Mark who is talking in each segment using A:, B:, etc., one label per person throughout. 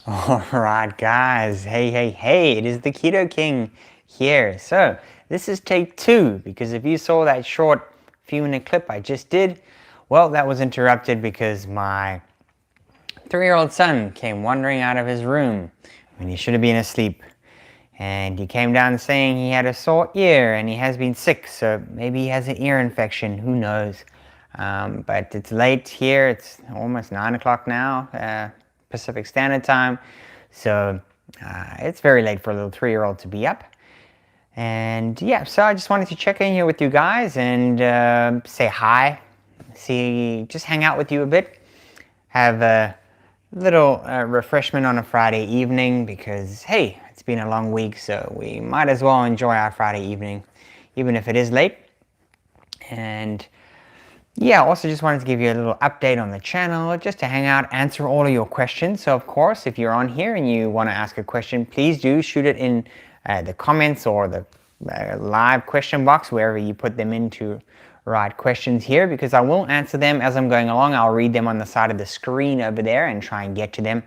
A: Alright guys, hey, it is the Keto King here. So, this is take 2, because if you saw that short few minute clip I just did, well, that was interrupted because my 3-year-old son came wandering out of his room when he should have been asleep. And he came down saying he had a sore ear and he has been sick, so maybe he has an ear infection, who knows. But it's late here, it's almost 9 o'clock now, Pacific Standard Time. So it's very late for a little 3-year-old to be up. And yeah, so I just wanted to check in here with you guys and say hi, just hang out with you a bit, have a little refreshment on a Friday evening because, hey, it's been a long week, so we might as well enjoy our Friday evening, even if it is late. And yeah, also just wanted to give you a little update on the channel, just to hang out, answer all of your questions. So of course, if you're on here and you want to ask a question, please do shoot it in the comments or the live question box, wherever you put them in to write questions here, because I will answer them as I'm going along. I'll read them on the side of the screen over there and try and get to them.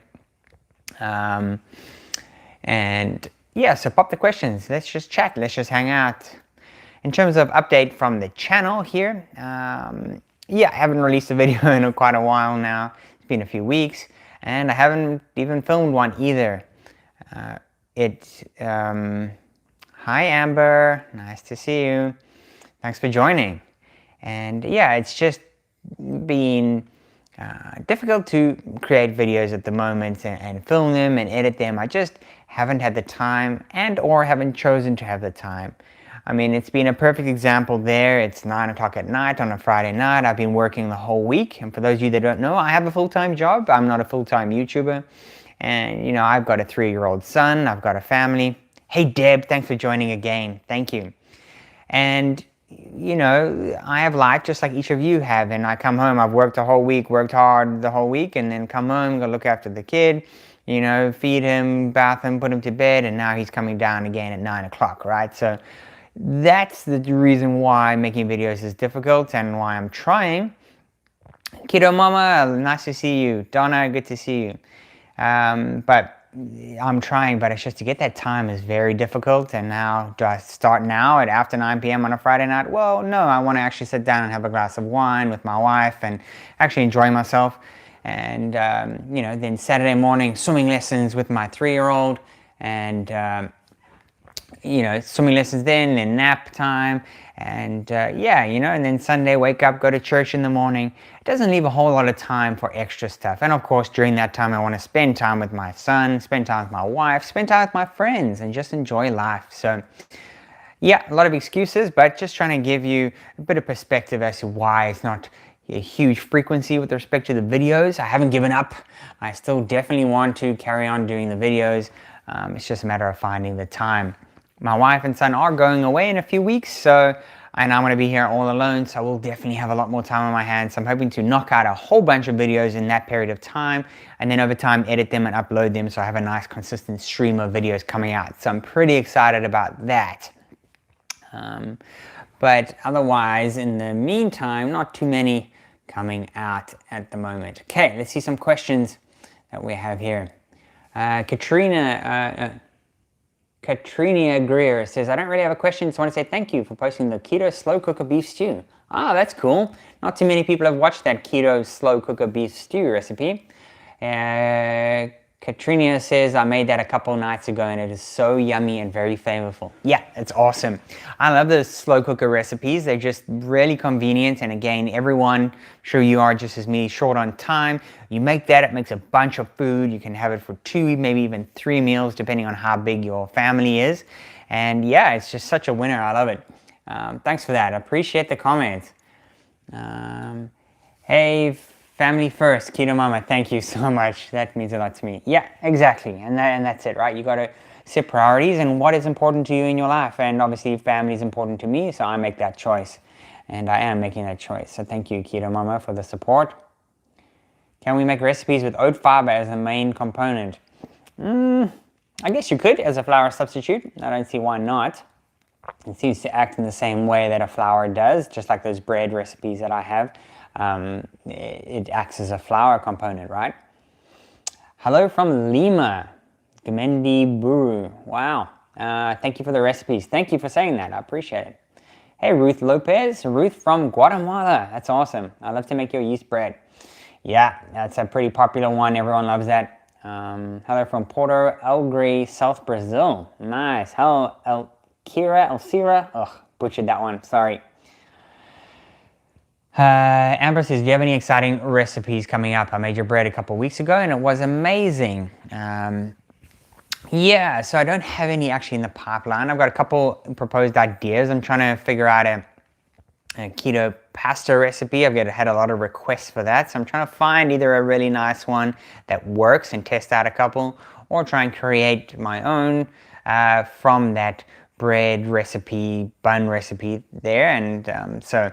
A: And yeah, so pop the questions. Let's just chat. Let's just hang out. In terms of update from the channel here, yeah, I haven't released a video in quite a while now. It's been a few weeks, and I haven't even filmed one either. Hi Amber, nice to see you. Thanks for joining. And yeah, it's just been difficult to create videos at the moment and film them and edit them. I just haven't had the time or haven't chosen to have the time. I mean, it's been a perfect example there. It's 9 o'clock at night on a Friday night. I've been working the whole week. And for those of you that don't know, I have a full-time job. I'm not a full-time YouTuber. And, you know, I've got a 3-year-old son. I've got a family. Hey, Deb, thanks for joining again. Thank you. And, you know, I have life just like each of you have. And I come home, I've worked the whole week, worked hard the whole week, and then come home, go look after the kid, you know, feed him, bath him, put him to bed, and now he's coming down again at 9 o'clock, right? So that's the reason why making videos is difficult and why I'm trying. Keto Mama, nice to see you. Donna, good to see you. But I'm trying, but it's just to get that time is very difficult. And now, do I start now at after 9 p.m. on a Friday night? Well, no, I want to actually sit down and have a glass of wine with my wife and actually enjoy myself. And, you know, then Saturday morning, swimming lessons with my 3-year-old, and you know, swimming lessons then, and nap time, and yeah, you know, and then Sunday, wake up, go to church in the morning. It doesn't leave a whole lot of time for extra stuff. And of course, during that time, I want to spend time with my son, spend time with my wife, spend time with my friends, and just enjoy life. So yeah, a lot of excuses, but just trying to give you a bit of perspective as to why it's not a huge frequency with respect to the videos. I haven't given up. I still definitely want to carry on doing the videos. It's just a matter of finding the time. My wife and son are going away in a few weeks, and I'm going to be here all alone, so I will definitely have a lot more time on my hands. So I'm hoping to knock out a whole bunch of videos in that period of time, and then over time edit them and upload them so I have a nice consistent stream of videos coming out. So I'm pretty excited about that. But otherwise, in the meantime, not too many coming out at the moment. Okay, let's see some questions that we have here. Katrina Greer says, I don't really have a question, so I want to say thank you for posting the Keto Slow Cooker Beef Stew. Ah, that's cool. Not too many people have watched that Keto Slow Cooker Beef Stew recipe. Katrina says, I made that a couple nights ago and it is so yummy and very flavorful. Yeah, it's awesome. I love those slow cooker recipes. They're just really convenient. And again, everyone, I'm sure you are just as me, short on time. You make that, it makes a bunch of food. You can have it for 2, maybe even 3 meals, depending on how big your family is. And yeah, it's just such a winner. I love it. Thanks for that. I appreciate the comments. Hey, family first, Keto Mama, thank you so much. That means a lot to me. Yeah, exactly. And that's it, right? You got to set priorities and what is important to you in your life. And obviously, family is important to me, so I make that choice. And I am making that choice. So thank you, Keto Mama, for the support. Can we make recipes with oat fiber as a main component? I guess you could as a flour substitute. I don't see why not. It seems to act in the same way that a flour does, just like those bread recipes that I have. It acts as a flour component, right? Hello from Lima. Gamendi Buru. Wow. Thank you for the recipes. Thank you for saying that. I appreciate it. Hey, Ruth Lopez. Ruth from Guatemala. That's awesome. I love to make your yeast bread. Yeah, that's a pretty popular one. Everyone loves that. Hello from Porto Alegre, South Brazil. Nice. Hello, Elcira. Ugh, butchered that one. Sorry. Amber says, do you have any exciting recipes coming up? I made your bread a couple weeks ago and it was amazing. Yeah, so I don't have any actually in the pipeline. I've got a couple proposed ideas. I'm trying to figure out a keto pasta recipe. I've had a lot of requests for that. So I'm trying to find either a really nice one that works and test out a couple, or try and create my own from that bread recipe, bun recipe there. And so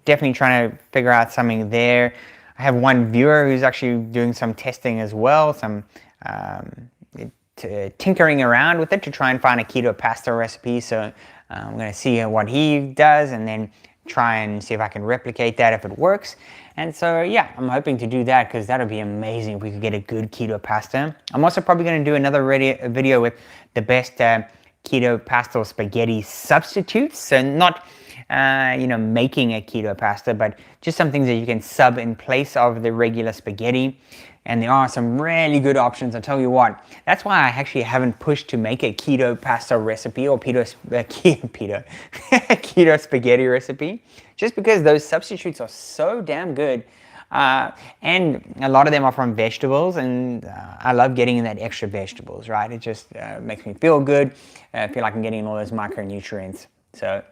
A: definitely trying to figure out something there. I have one viewer who's actually doing some testing as well, some tinkering around with it to try and find a keto pasta recipe. So I'm going to see what he does and then try and see if I can replicate that if it works. And so yeah, I'm hoping to do that because that would be amazing if we could get a good keto pasta. I'm also probably going to do another video with the best keto pasta or spaghetti substitutes. So not making a keto pasta, but just some things that you can sub in place of the regular spaghetti. And there are some really good options. I'll tell you what, that's why I actually haven't pushed to make a keto pasta recipe or keto spaghetti recipe, just because those substitutes are so damn good. And a lot of them are from vegetables, and I love getting in that extra vegetables, right? It just makes me feel good. I feel like I'm getting all those micronutrients. So,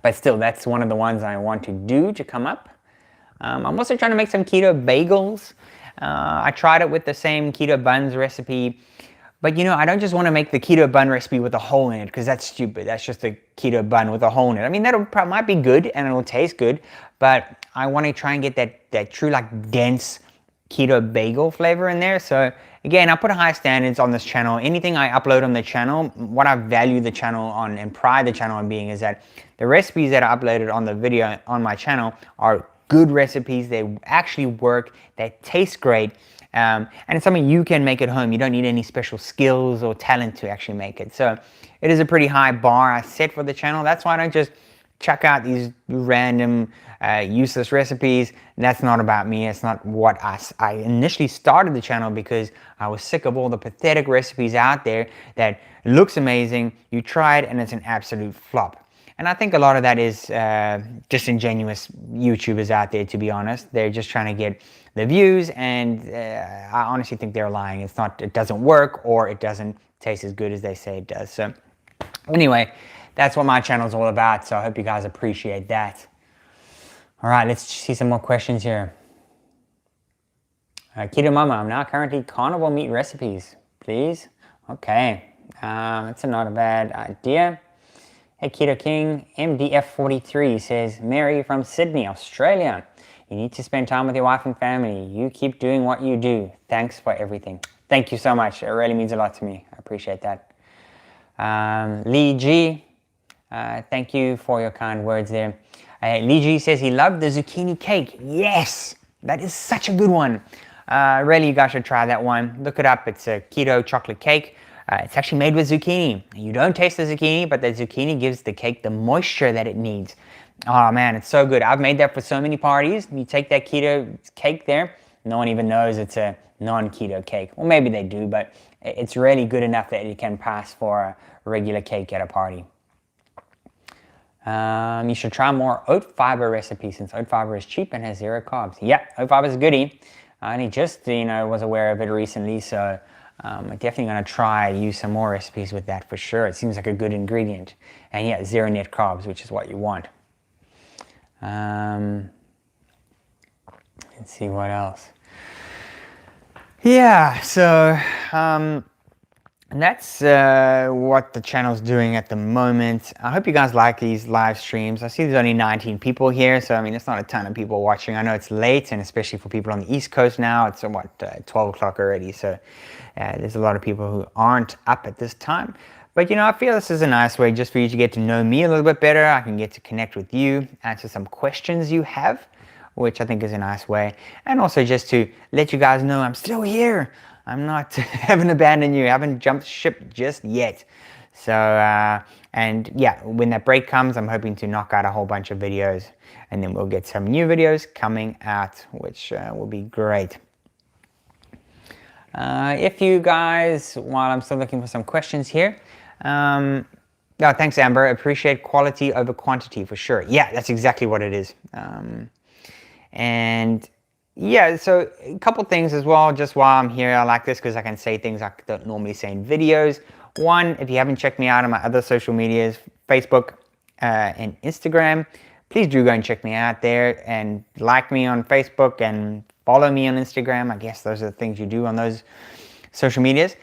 A: but still, that's one of the ones I want to do to come up. I'm also trying to make some keto bagels. I tried it with the same keto buns recipe, but I don't just want to make the keto bun recipe with a hole in it, because that's stupid. That's just a keto bun with a hole in it. I mean, that might be good and it'll taste good, but I want to try and get that true, like, dense keto bagel flavor in there. So again, I put high standards on this channel. Anything I upload on the channel, what I value the channel on and pride the channel on being is that the recipes that are uploaded on the video on my channel are good recipes. They actually work, they taste great, and it's something you can make at home. You don't need any special skills or talent to actually make it. So it is a pretty high bar I set for the channel. That's why I don't just chuck out these random useless recipes. That's not about me. It's not what I initially started the channel, because I was sick of all the pathetic recipes out there that looks amazing, you try it and it's an absolute flop. And I think a lot of that is disingenuous YouTubers out there, to be honest. They're just trying to get the views, and I honestly think they're lying. It doesn't work, or it doesn't taste as good as they say it does. So anyway, that's what my channel is all about. So I hope you guys appreciate that. All right, let's see some more questions here. Keto Mama, I'm now currently carnivore meat recipes, please. Okay, that's not a bad idea. Hey, Keto King, MDF43 says, Mary from Sydney, Australia. You need to spend time with your wife and family. You keep doing what you do. Thanks for everything. Thank you so much. It really means a lot to me. I appreciate that. Lee G, thank you for your kind words there. Lee G says he loved the zucchini cake. Yes, that is such a good one. Really, you guys should try that one. Look it up. It's a keto chocolate cake. It's actually made with zucchini. You don't taste the zucchini, but the zucchini gives the cake the moisture that it needs. Oh man, it's so good. I've made that for so many parties. You take that keto cake there, no one even knows it's a non-keto cake. Well, maybe they do, but it's really good enough that it can pass for a regular cake at a party. You should try more oat fiber recipes, since oat fiber is cheap and has 0 carbs. Yeah, oat fiber is a goodie. I only just was aware of it recently, so I'm definitely going to try use some more recipes with that for sure. It seems like a good ingredient. And yeah, 0 net carbs, which is what you want. Let's see what else. Yeah, so that's what the channel's doing at the moment. I hope you guys like these live streams. I see there's only 19 people here, so I mean, it's not a ton of people watching. I know it's late, and especially for people on the East Coast now, it's 12 o'clock already, so there's a lot of people who aren't up at this time. But I feel this is a nice way just for you to get to know me a little bit better. I can get to connect with you, answer some questions you have, which I think is a nice way. And also just to let you guys know I'm still here. haven't abandoned you, haven't jumped ship just yet. So, and yeah, when that break comes, I'm hoping to knock out a whole bunch of videos, and then we'll get some new videos coming out, which will be great. If you guys, while I'm still looking for some questions here, no, thanks Amber, appreciate quality over quantity for sure. Yeah, that's exactly what it is. And yeah, so a couple things as well, just while I'm here, I like this because I can say things I don't normally say in videos. One, if you haven't checked me out on my other social medias, Facebook and Instagram, please do go and check me out there and like me on Facebook and follow me on Instagram. I guess those are the things you do on those social medias.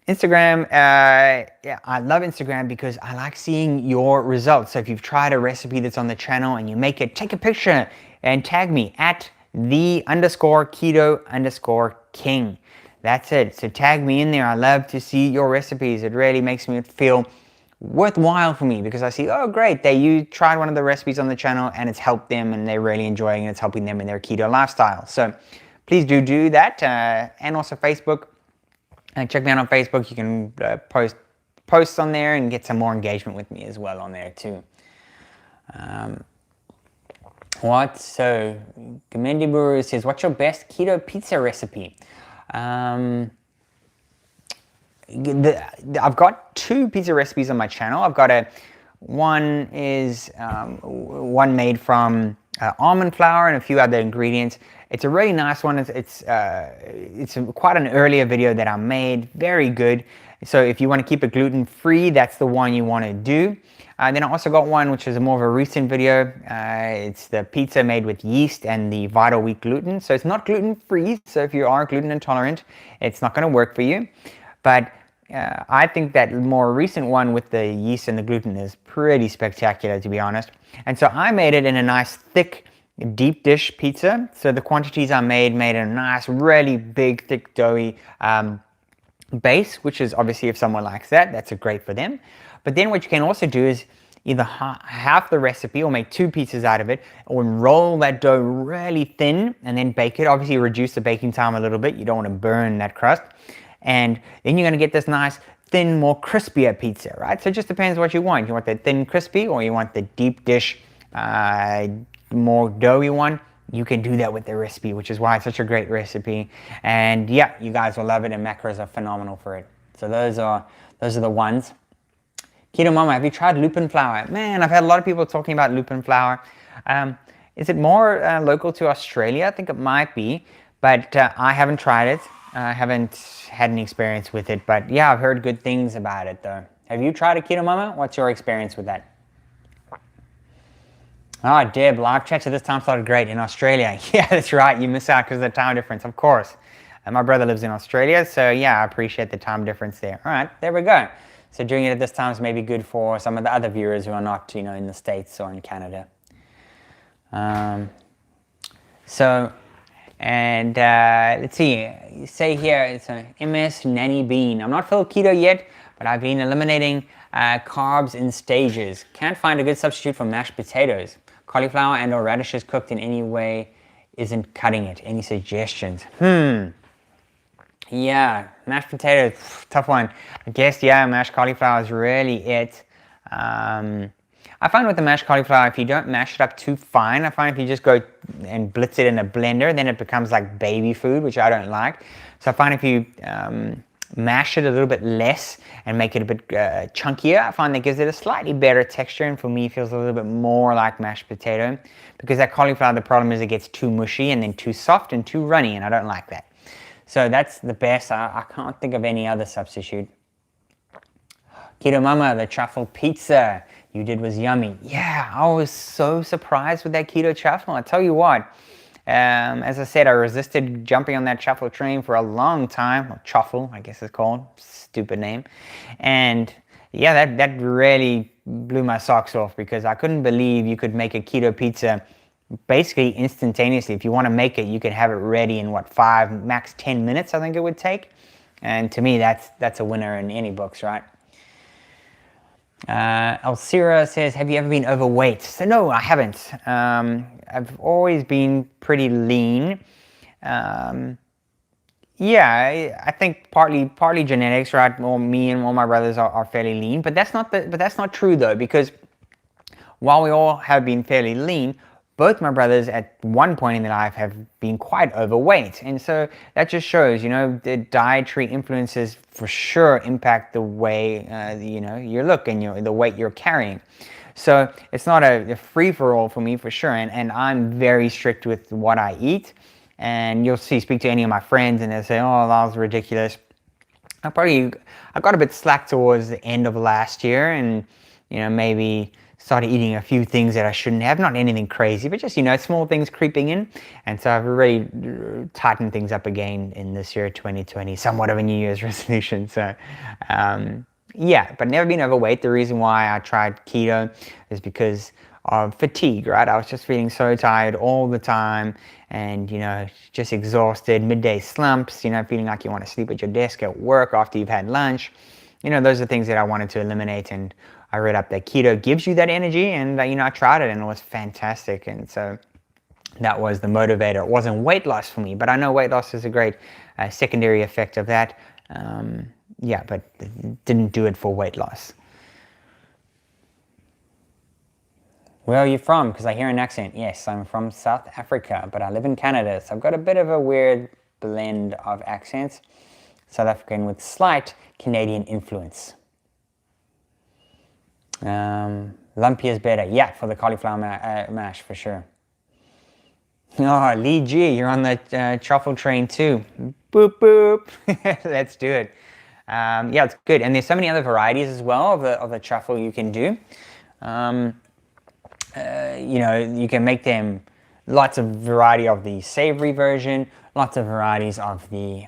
A: Instagram, yeah, I love Instagram because I like seeing your results. So if you've tried a recipe that's on the channel and you make it, take a picture and tag me at @the_keto_king. That's it. So tag me in there. I love to see your recipes. It really makes me feel worthwhile for me because I see, oh great, you tried one of the recipes on the channel and it's helped them and they're really enjoying it. It's helping them in their keto lifestyle. So please do that. And also Facebook. Check me out on Facebook. You can post posts on there and get some more engagement with me as well on there too. So Gamendiburu says, what's your best keto pizza recipe? I've got 2 pizza recipes on my channel. I've got one made from almond flour and a few other ingredients. It's a really nice one. It's quite an earlier video that I made. Very good. So if you want to keep it gluten free, that's the one you want to do. Then I also got one which is more of a recent video. It's the pizza made with yeast and the Vital Wheat gluten. So it's not gluten free. So if you are gluten intolerant, it's not going to work for you. But I think that more recent one with the yeast and the gluten is pretty spectacular, to be honest. And so I made it in a nice thick deep dish pizza. So the quantities I made a nice really big thick doughy base, which is obviously, if someone likes that, that's great for them. But then what you can also do is either half the recipe or make 2 pizzas out of it, or roll that dough really thin and then bake it. Obviously reduce the baking time a little bit. You don't want to burn that crust. And then you're going to get this nice thin, more crispier pizza, right? So it just depends what you want. You want the thin crispy or you want the deep dish more doughy one. You can do that with the recipe, which is why it's such a great recipe. And yeah, you guys will love it, and macros are phenomenal for it. So those are the ones. Keto Mama, have you tried lupin flour? Man, I've had a lot of people talking about lupin flour. Is it more local to Australia? I think it might be, but I haven't tried it. I haven't had any experience with it, but yeah, I've heard good things about it though. Have you tried a Keto Mama? What's your experience with that? Oh, Deb, live chat at this time started great in Australia. Yeah, that's right. You miss out because of the time difference, of course. And my brother lives in Australia, so yeah, I appreciate the time difference there. All right, there we go. So doing it at this time is maybe good for some of the other viewers who are not, in the States or in Canada. Let's see. You say here it's a MS Nanny Bean. I'm not full keto yet, but I've been eliminating carbs in stages. Can't find a good substitute for mashed potatoes. Cauliflower and or radishes cooked in any way isn't cutting it. Any suggestions? Yeah, mashed potatoes, tough one. I guess, yeah, mashed cauliflower is really it. I find with the mashed cauliflower, if you don't mash it up too fine, I find if you just go and blitz it in a blender, then it becomes like baby food, which I don't like. So I find if you mash it a little bit less and make it a bit chunkier, I find that gives it a slightly better texture, and for me it feels a little bit more like mashed potato, because that cauliflower, the problem is it gets too mushy and then too soft and too runny, and I don't like that. So that's the best. I can't think of any other substitute. Keto Mama, the truffle pizza you did was yummy. Yeah, I was so surprised with that keto truffle. I tell you what, as I said, I resisted jumping on that truffle train for a long time. Or truffle, I guess it's called. Stupid name. And yeah, that really blew my socks off, because I couldn't believe you could make a keto pizza basically instantaneously. If you want to make it, you can have it ready in what, 5, max 10 minutes, I think it would take. And to me, that's a winner in any books, right? Alcira says, have you ever been overweight? So no, I haven't. I've always been pretty lean. Yeah, I think partly genetics, right? Well, me and all my brothers are fairly lean, but that's not true though, because while we all have been fairly lean, both my brothers at one point in their life have been quite overweight. And so that just shows, the dietary influences for sure impact the way, you look and the weight you're carrying. So it's not a free-for-all for me for sure. And I'm very strict with what I eat. And you'll speak to any of my friends and they'll say, oh, that was ridiculous. I got a bit slack towards the end of last year, and maybe started eating a few things that I shouldn't have. Not anything crazy, but just small things creeping in. And so I've really tightened things up again in this year 2020, somewhat of a New Year's resolution. So yeah, but never been overweight. The reason why I tried keto is because of fatigue, right? I was just feeling so tired all the time and, just exhausted, midday slumps, feeling like you want to sleep at your desk at work after you've had lunch. Those are things that I wanted to eliminate, and I read up that keto gives you that energy, and, I tried it and it was fantastic. And so that was the motivator. It wasn't weight loss for me, but I know weight loss is a great secondary effect of that. Yeah, but didn't do it for weight loss. Where are you from? Because I hear an accent. Yes, I'm from South Africa, but I live in Canada, so I've got a bit of a weird blend of accents. South African with slight Canadian influence. Lumpy is better. Yeah, for the cauliflower mash, for sure. Oh, Lee G, you're on the truffle train too. Boop, boop. Let's do it. Yeah, it's good. And there's so many other varieties as well of the truffle you can do. You can make them lots of variety of the savory version, lots of varieties of the,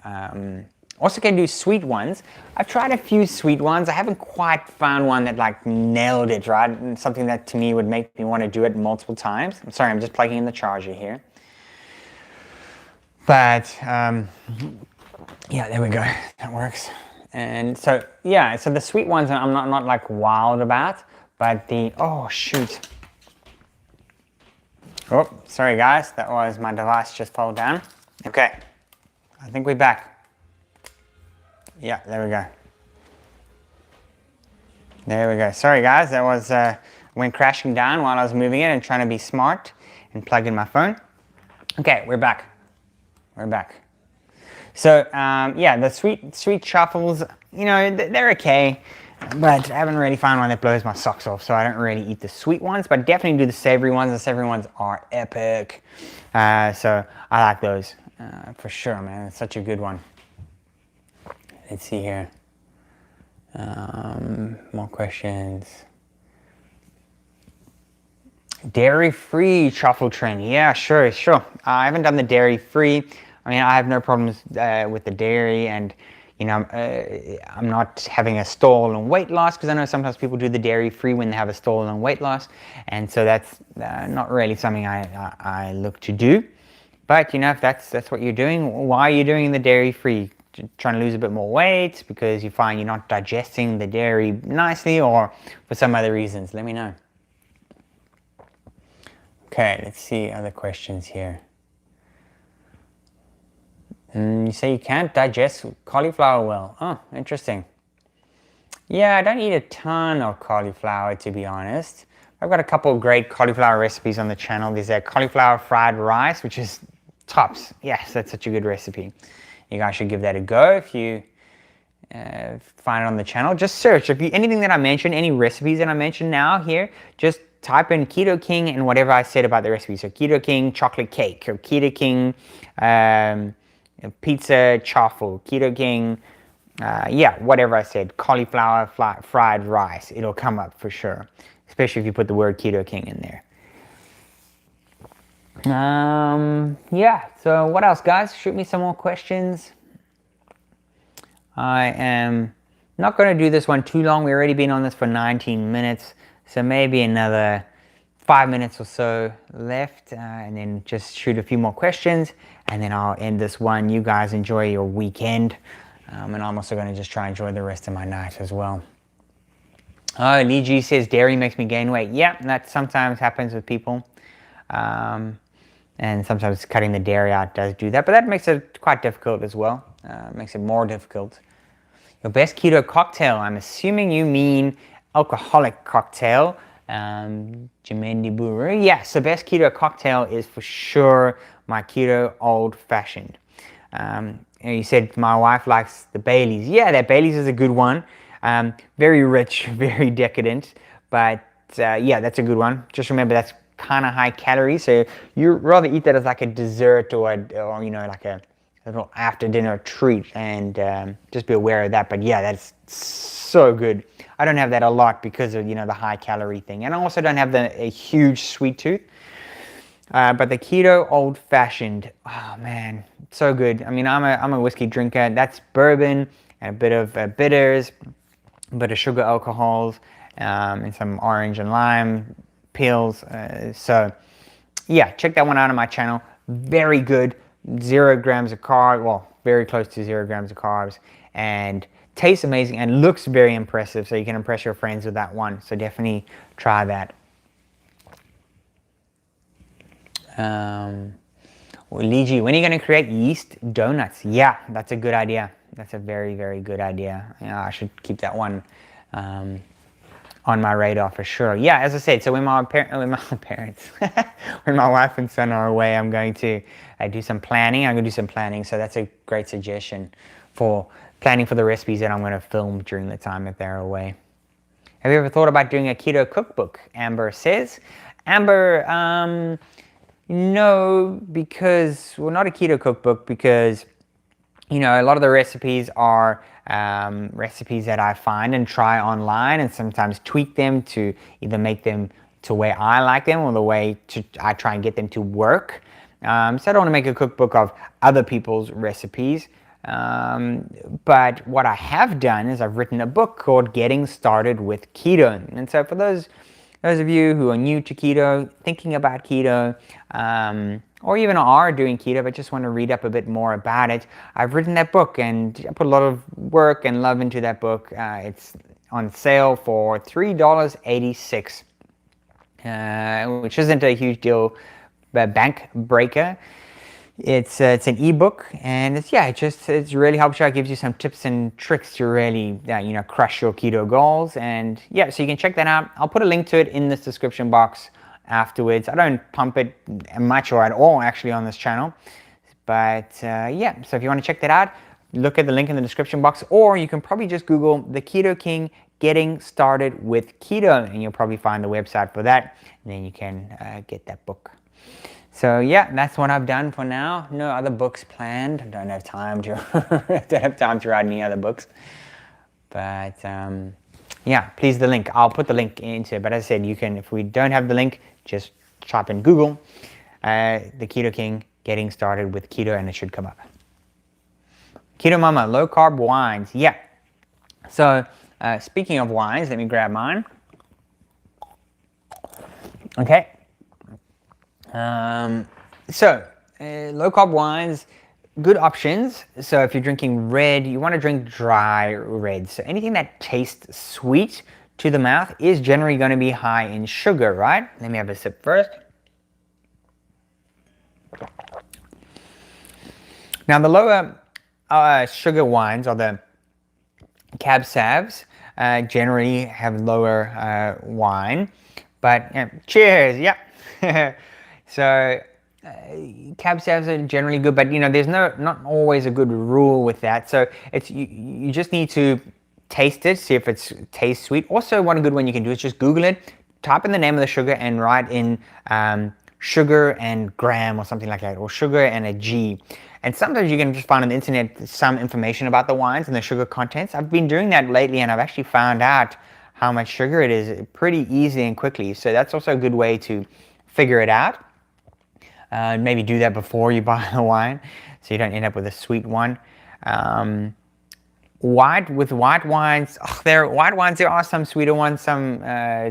A: also can do sweet ones. I've tried a few sweet ones. I haven't quite found one that like nailed it, right? And something that to me would make me want to do it multiple times. I'm sorry, I'm just plugging in the charger here. But, yeah, there we go. That works. And so, yeah, so the sweet ones I'm not like wild about, but oh, shoot. Oh, sorry guys, that was my device just fell down. Okay, I think we're back. Yeah, there we go. There we go. Sorry guys, that was went crashing down while I was moving it and trying to be smart and plug in my phone. Okay, we're back. We're back. So yeah, the sweet truffles, they're okay, but I haven't really found one that blows my socks off, so I don't really eat the sweet ones, but definitely do the savory ones. The savory ones are epic, so I like those for sure, man. It's such a good one. Let's see here. More questions. Dairy-free truffle train. Yeah, sure. I haven't done the dairy-free. I mean, I have no problems with the dairy, and I'm not having a stall on weight loss, because I know sometimes people do the dairy-free when they have a stall on weight loss, and so that's not really something I look to do. But if that's what you're doing, why are you doing the dairy-free? Trying to lose a bit more weight because you find you're not digesting the dairy nicely, or for some other reasons? Let me know. Okay, let's see other questions here. You say you can't digest cauliflower well. Oh, interesting. Yeah, I don't eat a ton of cauliflower, to be honest. I've got a couple of great cauliflower recipes on the channel. There's a cauliflower fried rice, which is tops. Yes, that's such a good recipe. You guys should give that a go if you find it on the channel. Just search. If anything that I mentioned, any recipes that I mentioned now here, just type in Keto King and whatever I said about the recipe. So Keto King chocolate cake, or Keto King pizza chaffle, Keto King, yeah, whatever I said, cauliflower fried rice, it'll come up for sure, especially if you put the word Keto King in there. Yeah, so what else, guys? Shoot me some more questions. I am not going to do this one too long. We've already been on this for 19 minutes, so maybe another 5 minutes or so left, and then just shoot a few more questions, and then I'll end this one. You guys enjoy your weekend, and I'm also going to just try and enjoy the rest of my night as well. Oh, Lee G says dairy makes me gain weight. Yeah, that sometimes happens with people, and sometimes cutting the dairy out does do that, but that makes it quite difficult as well. makes it more difficult. Your best keto cocktail, I'm assuming you mean alcoholic cocktail. Jamendi Buru. Yeah, so best keto cocktail is for sure my keto old fashioned. You said my wife likes the Baileys. Yeah, that Baileys is a good one. Very rich, very decadent, but yeah, that's a good one. Just remember that's kind of high calories, so you rather eat that as like a dessert or like a little after dinner treat, and just be aware of that. But yeah, that's so good. I don't have that a lot because of the high calorie thing, and I also don't have a huge sweet tooth. But the keto old fashioned, oh man, so good. I mean, I'm a whiskey drinker. That's bourbon and a bit of bitters, a bit of sugar alcohols, and some orange and lime peels. So yeah, check that one out on my channel. Very good. 0 grams of carbs, well, very close to 0 grams of carbs, and tastes amazing and looks very impressive. So you can impress your friends with that one. So definitely try that. Liji, when are you going to create yeast donuts? Yeah, that's a good idea. That's a very, very good idea. Yeah, I should keep that one on my radar for sure. Yeah, as I said, so when my parents, when my wife and son are away, I'm going to do some planning. I'm going to do some planning. So that's a great suggestion for planning for the recipes that I'm going to film during the time that they're away. Have you ever thought about doing a keto cookbook? Amber says. Amber, no, because, well, not a keto cookbook because, a lot of the recipes are recipes that I find and try online and sometimes tweak them to either make them to the way I like them or the way I try and get them to work. So I don't want to make a cookbook of other people's recipes. But what I have done is I've written a book called Getting Started with Keto. And so for those of you who are new to keto, thinking about keto, or even are doing keto but just want to read up a bit more about it, I've written that book and I put a lot of work and love into that book. It's on sale for $3.86, which isn't a huge deal, but bank breaker. It's an ebook, and it really helps you out, gives you some tips and tricks to really crush your keto goals. And yeah, so you can check that out. I'll put a link to it in this description box afterwards. I don't pump it much or at all actually on this channel, but yeah, so if you want to check that out, look at the link in the description box, or you can probably just Google The Keto King Getting Started with Keto, and you'll probably find the website for that, and then you can get that book. So yeah, that's what I've done for now. No other books planned. I don't have time to write any other books. But yeah, please the link. I'll put the link into it. But as I said, you can, if we don't have the link, just type in Google The Keto King Getting Started with Keto, and it should come up. Keto Mama, low carb wines. Yeah. So speaking of wines, let me grab mine. Okay. Low carb wines, good options. So if you're drinking red, you want to drink dry red. So anything that tastes sweet to the mouth is generally going to be high in sugar, right? Let me have a sip first. Now the lower sugar wines, or the cab savs, generally have lower wine. But cheers, yeah. So cab savs are generally good, but there's not always a good rule with that. So it's you just need to taste it, see if it tastes sweet. Also, one good one you can do is just Google it, type in the name of the sugar, and write in sugar and gram or something like that, or sugar and a G. And sometimes you can just find on the internet some information about the wines and the sugar contents. I've been doing that lately, and I've actually found out how much sugar it is pretty easily and quickly. So that's also a good way to figure it out. Maybe do that before you buy the wine, so you don't end up with a sweet one. White wines, there are some sweeter ones, some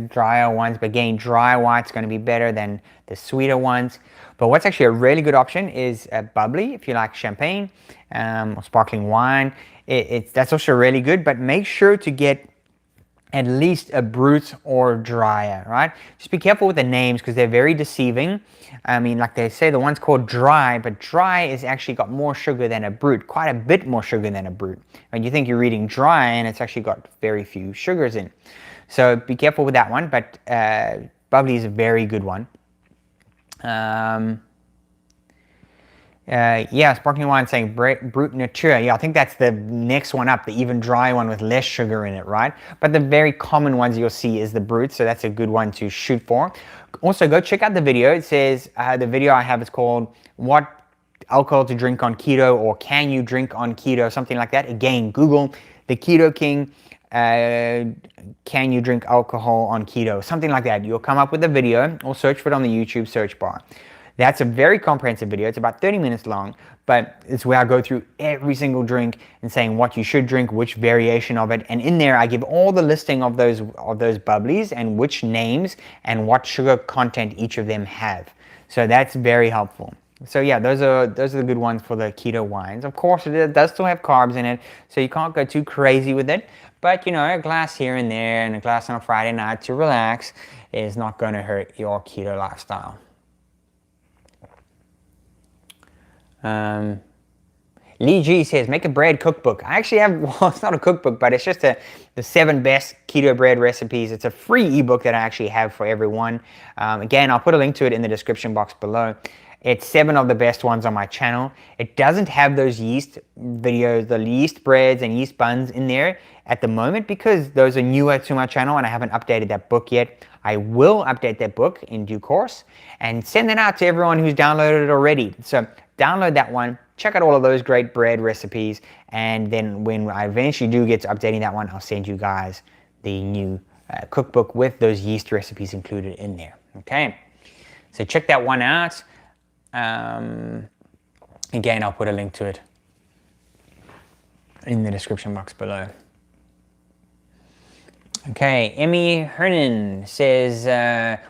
A: drier ones, but again, dry white's going to be better than the sweeter ones. But what's actually a really good option is bubbly, if you like champagne or sparkling wine. That's also really good, but make sure to get at least a brute or drier, right? Just be careful with the names because they're very deceiving. I mean, like they say, the one's called dry, but dry is actually got more sugar than a brute, quite a bit more sugar than a brute. And you think you're reading dry and it's actually got very few sugars in. So be careful with that one, but bubbly is a very good one. Yeah, sparkling wine saying Brut Nature. Yeah, I think that's the next one up, the even dry one with less sugar in it, right? But the very common ones you'll see is the Brut, so that's a good one to shoot for. Also, go check out the video. It says, the video I have is called What Alcohol to Drink on Keto, or Can You Drink on Keto, something like that. Again, Google the Keto King, can you drink alcohol on keto, something like that. You'll come up with a video, or search for it on the YouTube search bar. That's a very comprehensive video. It's about 30 minutes long, but it's where I go through every single drink and saying what you should drink, which variation of it. And in there, I give all the listing of those bubblies and which names and what sugar content each of them have. So that's very helpful. So yeah, those are the good ones for the keto wines. Of course, it does still have carbs in it, so you can't go too crazy with it. But you know, a glass here and there and a glass on a Friday night to relax is not going to hurt your keto lifestyle. Lee G says, make a bread cookbook. I actually have, well, it's not a cookbook, but it's just the 7 best keto bread recipes. It's a free ebook that I actually have for everyone. Again, I'll put a link to it in the description box below. It's 7 of the best ones on my channel. It doesn't have those yeast videos, the yeast breads and yeast buns in there at the moment because those are newer to my channel and I haven't updated that book yet. I will update that book in due course and send it out to everyone who's downloaded it already. So download that one, check out all of those great bread recipes, and then when I eventually do get to updating that one, I'll send you guys the new cookbook with those yeast recipes included in there. Okay, so check that one out. Again, I'll put a link to it in the description box below. Okay, Emmy Hernan says,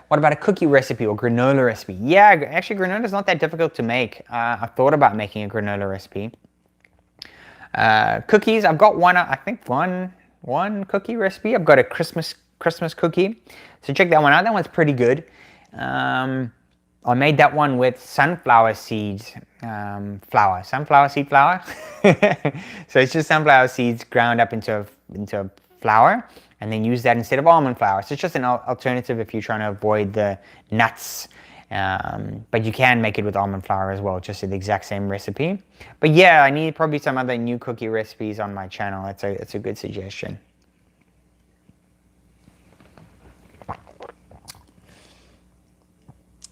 A: what about a cookie recipe or granola recipe? Yeah, actually granola is not that difficult to make. I thought about making a granola recipe. Cookies, I've got one, I think one cookie recipe. I've got a Christmas cookie. So check that one out. That one's pretty good. I made that one with sunflower seeds, sunflower seed flour. So it's just sunflower seeds ground up into flour, and then use that instead of almond flour. So it's just an alternative if you're trying to avoid the nuts. But you can make it with almond flour as well, just the exact same recipe. But yeah, I need probably some other new cookie recipes on my channel. It's a good suggestion.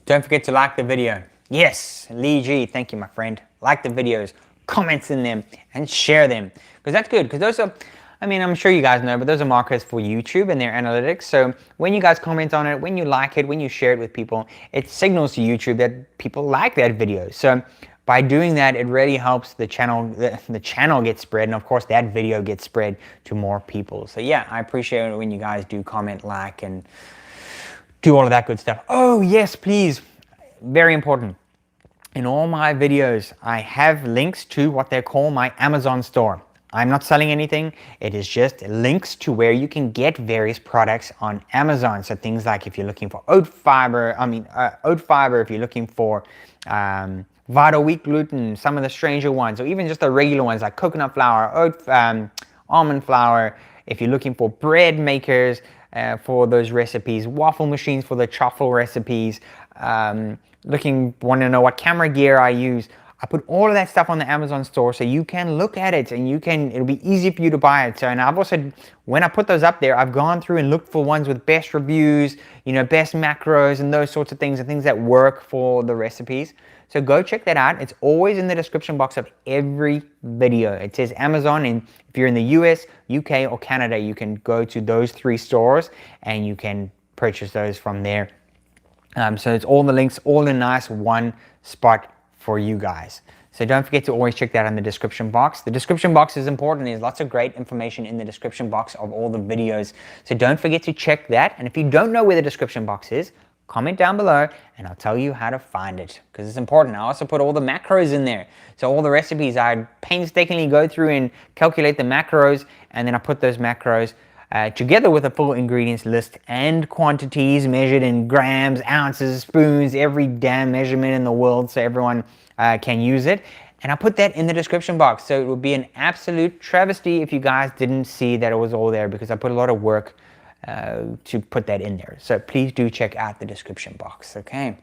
A: Don't forget to like the video. Yes, Lee G, thank you, my friend. Like the videos, comments in them, and share them. Because that's good, because those are, I mean, I'm sure you guys know, but those are markers for YouTube and their analytics. So when you guys comment on it, when you like it, when you share it with people, it signals to YouTube that people like that video. So by doing that, it really helps the channel, the channel get spread, and of course that video gets spread to more people. So yeah, I appreciate it when you guys do comment, like, and do all of that good stuff. Oh yes, please, very important. In all my videos, I have links to what they call my Amazon store. I'm not selling anything. It is just links to where you can get various products on Amazon. So things like if you're looking for oat fiber, if you're looking for Vital Wheat gluten, some of the stranger ones, or even just the regular ones like coconut flour, almond flour. If you're looking for bread makers for those recipes, waffle machines for the truffle recipes, want to know what camera gear I use, I put all of that stuff on the Amazon store so you can look at it and it'll be easy for you to buy it. So, and I've also, when I put those up there, I've gone through and looked for ones with best reviews, best macros and those sorts of things and things that work for the recipes. So go check that out. It's always in the description box of every video. It says Amazon, and if you're in the US, UK, or Canada, you can go to those 3 stores and you can purchase those from there. So it's all the links, all in nice one spot for you guys. So don't forget to always check that in the description box. The description box is important. There's lots of great information in the description box of all the videos. So don't forget to check that. And if you don't know where the description box is, comment down below and I'll tell you how to find it, because it's important. I also put all the macros in there. So all the recipes, I painstakingly go through and calculate the macros, and then I put those macros together with a full ingredients list and quantities measured in grams, ounces, spoons, every damn measurement in the world so everyone can use it. And I'll put that in the description box. So it would be an absolute travesty if you guys didn't see that it was all there, because I put a lot of work to put that in there. So please do check out the description box, okay?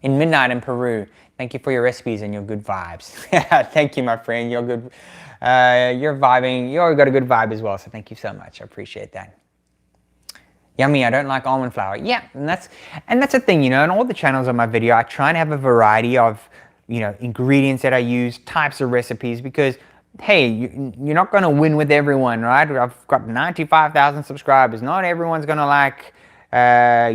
A: In Midnight in Peru, thank you for your recipes and your good vibes. Thank you, my friend. You're good. You're vibing. You got a good vibe as well, so thank you so much. I appreciate that. Yummy, I don't like almond flour. Yeah, and that's the thing, you know, on all the channels on my video, I try and have a variety of, you know, ingredients that I use, types of recipes, because hey, you're not going to win with everyone, right? I've got 95,000 subscribers. Not everyone's going to like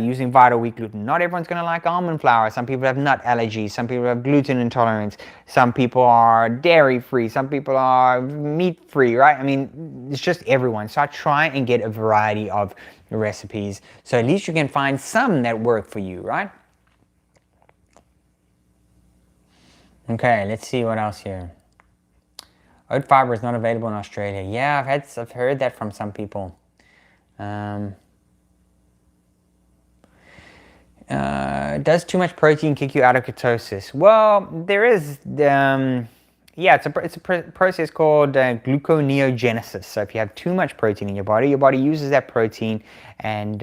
A: using Vital Wheat gluten. Not everyone's going to like almond flour. Some people have nut allergies. Some people have gluten intolerance. Some people are dairy free. Some people are meat free, right? I mean, it's just everyone. So I try and get a variety of recipes, so at least you can find some that work for you, right? Okay, let's see what else here. Oat fiber is not available in Australia. Yeah, I've heard that from some people. Does too much protein kick you out of ketosis? Well, there is, yeah, it's a process called gluconeogenesis. So if you have too much protein in your body uses that protein and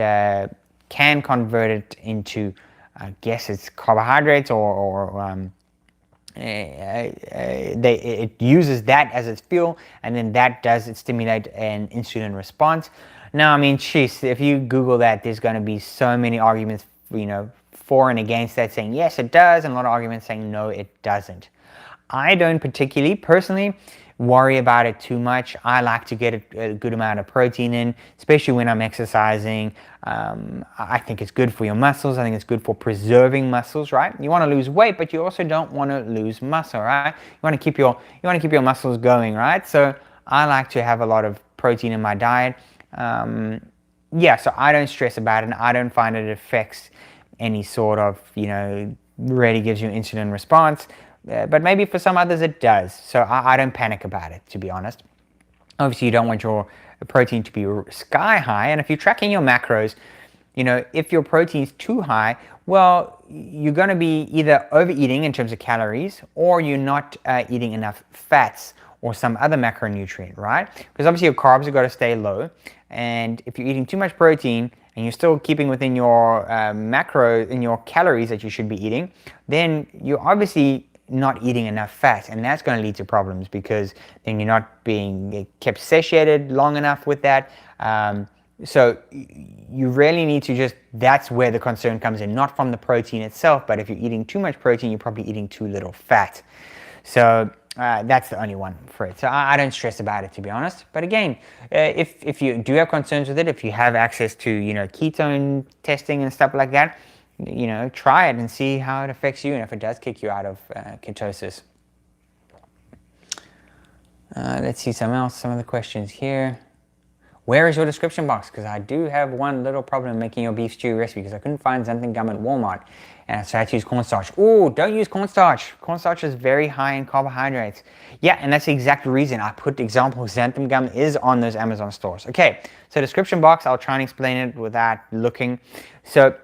A: can convert it into, I guess it's carbohydrates, or it uses that as its fuel, and then that does stimulate an insulin response. Now, I mean, geez, if you Google that, there's going to be so many arguments, you know, for and against that, saying yes, it does, and a lot of arguments saying no, it doesn't. I don't particularly, personally, worry about it too much. I like to get a good amount of protein in, especially when I'm exercising. I think it's good for your muscles. I think it's good for preserving muscles, right? You want to lose weight, but you also don't want to lose muscle, right? You want to keep your muscles going, right? So I like to have a lot of protein in my diet. Yeah, so I don't stress about it, and I don't find it affects any sort of, you know, really gives you insulin response. But maybe for some others it does. So I don't panic about it, to be honest. Obviously, you don't want your protein to be sky high. And if you're tracking your macros, you know, if your protein's too high, well, you're going to be either overeating in terms of calories, or you're not eating enough fats or some other macronutrient, right? Because obviously your carbs have got to stay low. And if you're eating too much protein and you're still keeping within your in your calories that you should be eating, then you're obviously not eating enough fat, and that's going to lead to problems, because then you're not being kept satiated long enough with that. So you really need to that's where the concern comes in, not from the protein itself, but if you're eating too much protein, you're probably eating too little fat. So that's the only one for it. So I don't stress about it, to be honest. But again, if you do have concerns with it, if you have access to, you know, ketone testing and stuff like that, you know, try it and see how it affects you, and if it does kick you out of ketosis. Let's see some of the questions here. Where is your description box? Because I do have one little problem making your beef stew recipe, because I couldn't find xanthan gum at Walmart, and so I had to use cornstarch. Oh, don't use cornstarch. Cornstarch is very high in carbohydrates. Yeah, and that's the exact reason I put example xanthan gum is on those Amazon stores. Okay, so description box, I'll try and explain it without looking. So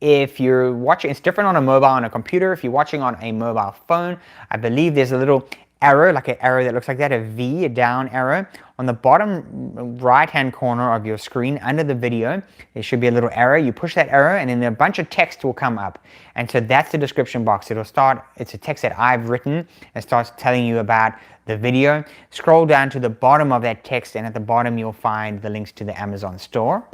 A: if you're watching, it's different on a mobile and a computer. If you're watching on a mobile phone, I believe there's a little arrow, like an arrow that looks like that, a V, a down arrow. On the bottom right-hand corner of your screen, under the video, there should be a little arrow. You push that arrow, and then a bunch of text will come up. And so that's the description box. It'll start, it's a text that I've written. It starts telling you about the video. Scroll down to the bottom of that text, and at the bottom you'll find the links to the Amazon store.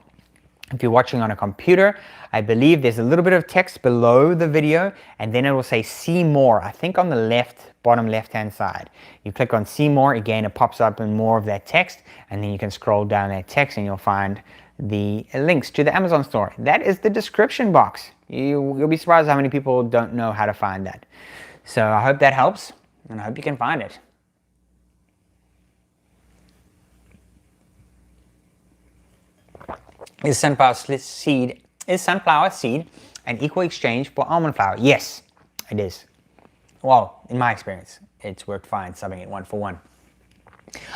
A: If you're watching on a computer, I believe there's a little bit of text below the video, and then it will say see more, I think on the bottom left-hand side. You click on see more, again it pops up in more of that text, and then you can scroll down that text and you'll find the links to the Amazon store. That is the description box. You'll be surprised how many people don't know how to find that. So I hope that helps, and I hope you can find it. Is sunflower seed an equal exchange for almond flour? Yes, it is. Well, in my experience, it's worked fine subbing it 1 for 1.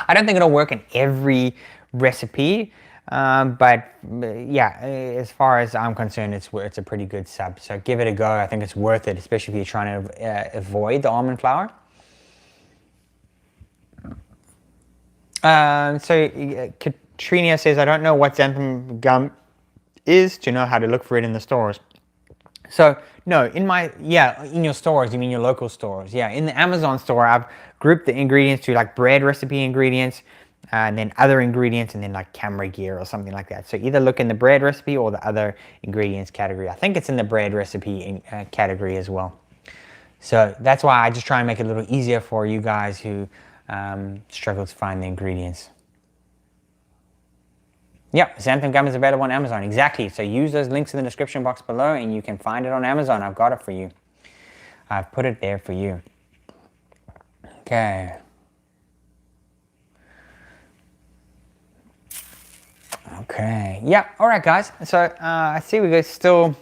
A: I don't think it'll work in every recipe. But yeah, as far as I'm concerned, it's a pretty good sub. So give it a go. I think it's worth it, especially if you're trying to avoid the almond flour. Katrina says, I don't know what xanthan gum is to know how to look for it in the stores. So no, in your stores, you mean your local stores. Yeah, in the Amazon store, I've grouped the ingredients to like bread recipe ingredients, and then other ingredients, and then like camera gear or something like that. So either look in the bread recipe or the other ingredients category. I think it's in the bread recipe category as well. So that's why I just try and make it a little easier for you guys who struggle to find the ingredients. Yep, xanthan gum is available on Amazon. Exactly. So use those links in the description box below and you can find it on Amazon. I've got it for you. I've put it there for you. Okay. Okay. Yeah. All right, guys. So I see we got still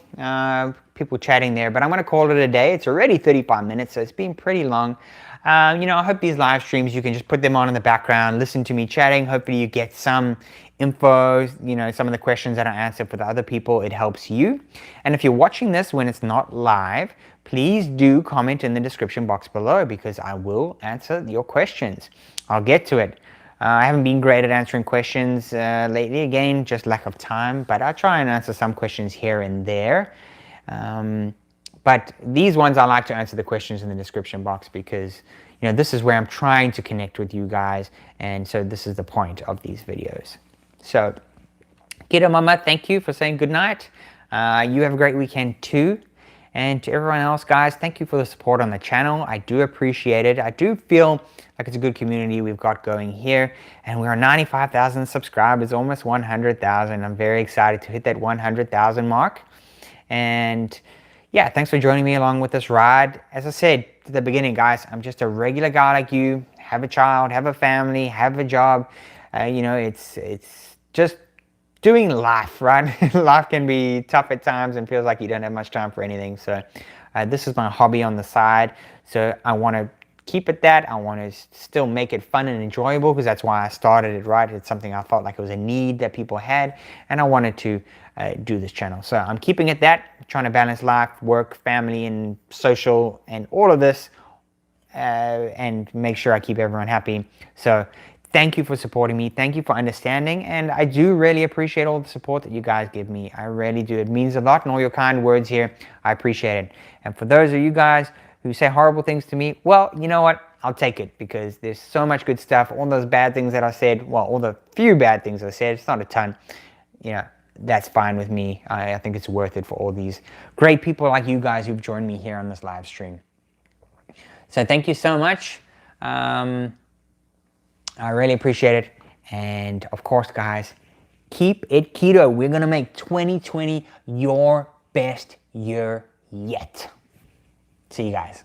A: people chatting there, but I'm going to call it a day. It's already 35 minutes, so it's been pretty long. I hope these live streams, you can just put them on in the background, listen to me chatting. Hopefully you get some info, some of the questions that I answered for the other people, it helps you. And if you're watching this when it's not live, please do comment in the description box below because I will answer your questions. I'll get to it. I haven't been great at answering questions lately, again, just lack of time, but I'll try and answer some questions here and there. But these ones I like to answer the questions in the description box because this is where I'm trying to connect with you guys, and so this is the point of these videos. So, Keto Mama, thank you for saying good night. You have a great weekend too. And to everyone else, guys, thank you for the support on the channel. I do appreciate it. I do feel like it's a good community we've got going here. And we are 95,000 subscribers, almost 100,000. I'm very excited to hit that 100,000 mark. And yeah, thanks for joining me along with this ride. As I said at the beginning, guys, I'm just a regular guy like you. Have a child, have a family, have a job. It's just doing life, right? Life can be tough at times and feels like you don't have much time for anything. So this is my hobby on the side. So I want to keep it that. I want to still make it fun and enjoyable because that's why I started it, right? It's something I felt like it was a need that people had, and I wanted to do this channel. So I'm keeping it that, trying to balance life, work, family, and social, and all of this, and make sure I keep everyone happy. So thank you for supporting me. Thank you for understanding. And I do really appreciate all the support that you guys give me. I really do. It means a lot, and all your kind words here, I appreciate it. And for those of you guys who say horrible things to me, well, you know what? I'll take it because there's so much good stuff. All those bad things that I said, well, all the few bad things I said, it's not a ton, that's fine with me. I think it's worth it for all these great people like you guys who've joined me here on this live stream. So thank you so much. I really appreciate it. And of course, guys, keep it keto. We're going to make 2020 your best year yet. See you guys.